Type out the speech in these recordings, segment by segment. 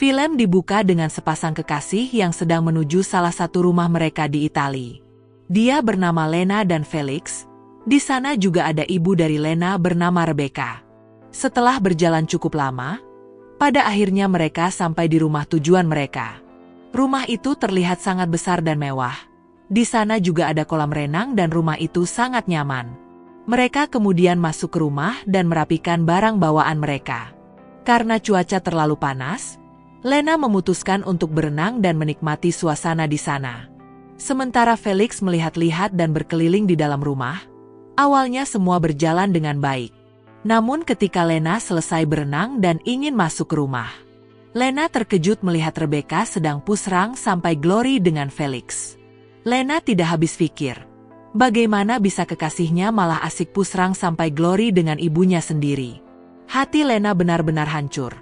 Film dibuka dengan sepasang kekasih yang sedang menuju salah satu rumah mereka di Italia. Dia bernama Lena dan Felix. Di sana juga ada ibu dari Lena bernama Rebecca. Setelah berjalan cukup lama, pada akhirnya mereka sampai di rumah tujuan mereka. Rumah itu terlihat sangat besar dan mewah. Di sana juga ada kolam renang dan rumah itu sangat nyaman. Mereka kemudian masuk ke rumah dan merapikan barang bawaan mereka. Karena cuaca terlalu panas, Lena memutuskan untuk berenang dan menikmati suasana di sana. Sementara Felix melihat-lihat dan berkeliling di dalam rumah, awalnya semua berjalan dengan baik. Namun ketika Lena selesai berenang dan ingin masuk ke rumah, Lena terkejut melihat Rebecca sedang pusrang sampai Glory dengan Felix. Lena tidak habis pikir, bagaimana bisa kekasihnya malah asik pusrang sampai Glory dengan ibunya sendiri. Hati Lena benar-benar hancur.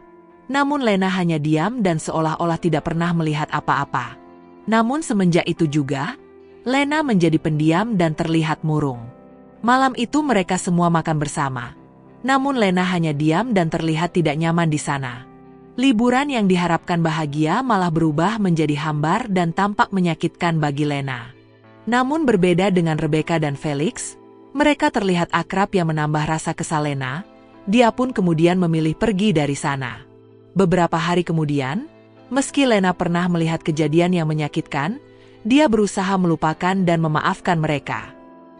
Namun Lena hanya diam dan seolah-olah tidak pernah melihat apa-apa. Namun semenjak itu juga, Lena menjadi pendiam dan terlihat murung. Malam itu mereka semua makan bersama. Namun Lena hanya diam dan terlihat tidak nyaman di sana. Liburan yang diharapkan bahagia malah berubah menjadi hambar dan tampak menyakitkan bagi Lena. Namun berbeda dengan Rebecca dan Felix, mereka terlihat akrab yang menambah rasa kesal Lena. Dia pun kemudian memilih pergi dari sana. Beberapa hari kemudian, meski Lena pernah melihat kejadian yang menyakitkan, dia berusaha melupakan dan memaafkan mereka.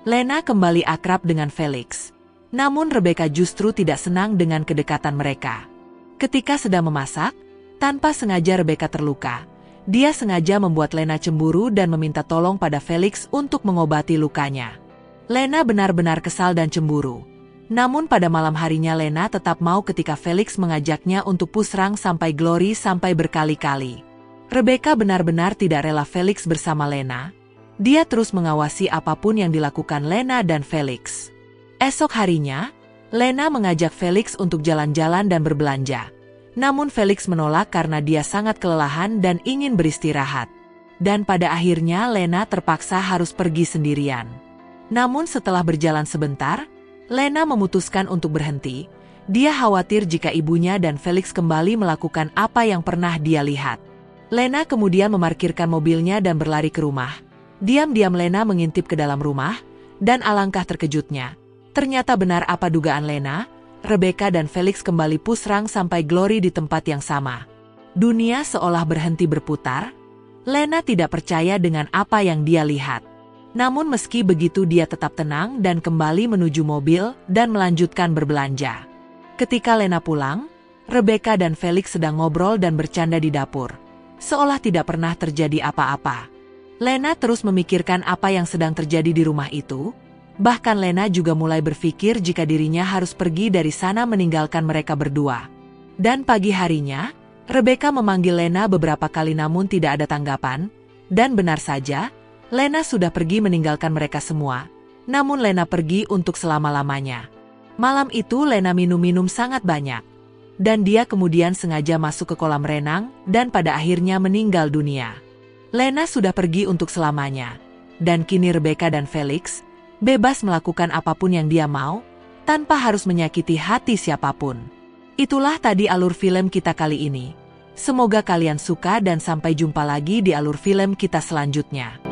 Lena kembali akrab dengan Felix. Namun Rebecca justru tidak senang dengan kedekatan mereka. Ketika sedang memasak, tanpa sengaja Rebecca terluka. Dia sengaja membuat Lena cemburu dan meminta tolong pada Felix untuk mengobati lukanya. Lena benar-benar kesal dan cemburu. Namun pada malam harinya Lena tetap mau ketika Felix mengajaknya untuk pusrang sampai Glory sampai berkali-kali. Rebecca benar-benar tidak rela Felix bersama Lena. Dia terus mengawasi apapun yang dilakukan Lena dan Felix. Esok harinya, Lena mengajak Felix untuk jalan-jalan dan berbelanja. Namun Felix menolak karena dia sangat kelelahan dan ingin beristirahat. Dan pada akhirnya Lena terpaksa harus pergi sendirian. Namun setelah berjalan sebentar, Lena memutuskan untuk berhenti. Dia khawatir jika ibunya dan Felix kembali melakukan apa yang pernah dia lihat. Lena kemudian memarkirkan mobilnya dan berlari ke rumah. Diam-diam Lena mengintip ke dalam rumah, dan alangkah terkejutnya. Ternyata benar apa dugaan Lena, Rebecca dan Felix kembali pusrang sampai Glory di tempat yang sama. Dunia seolah berhenti berputar. Lena tidak percaya dengan apa yang dia lihat. Namun meski begitu dia tetap tenang dan kembali menuju mobil dan melanjutkan berbelanja. Ketika Lena pulang, Rebecca dan Felix sedang ngobrol dan bercanda di dapur. Seolah tidak pernah terjadi apa-apa. Lena terus memikirkan apa yang sedang terjadi di rumah itu. Bahkan Lena juga mulai berpikir jika dirinya harus pergi dari sana meninggalkan mereka berdua. Dan pagi harinya, Rebecca memanggil Lena beberapa kali namun tidak ada tanggapan. Dan benar saja, Lena sudah pergi meninggalkan mereka semua, namun Lena pergi untuk selama-lamanya. Malam itu Lena minum-minum sangat banyak, dan dia kemudian sengaja masuk ke kolam renang dan pada akhirnya meninggal dunia. Lena sudah pergi untuk selamanya, dan kini Rebecca dan Felix bebas melakukan apapun yang dia mau, tanpa harus menyakiti hati siapapun. Itulah tadi alur film kita kali ini. Semoga kalian suka dan sampai jumpa lagi di alur film kita selanjutnya.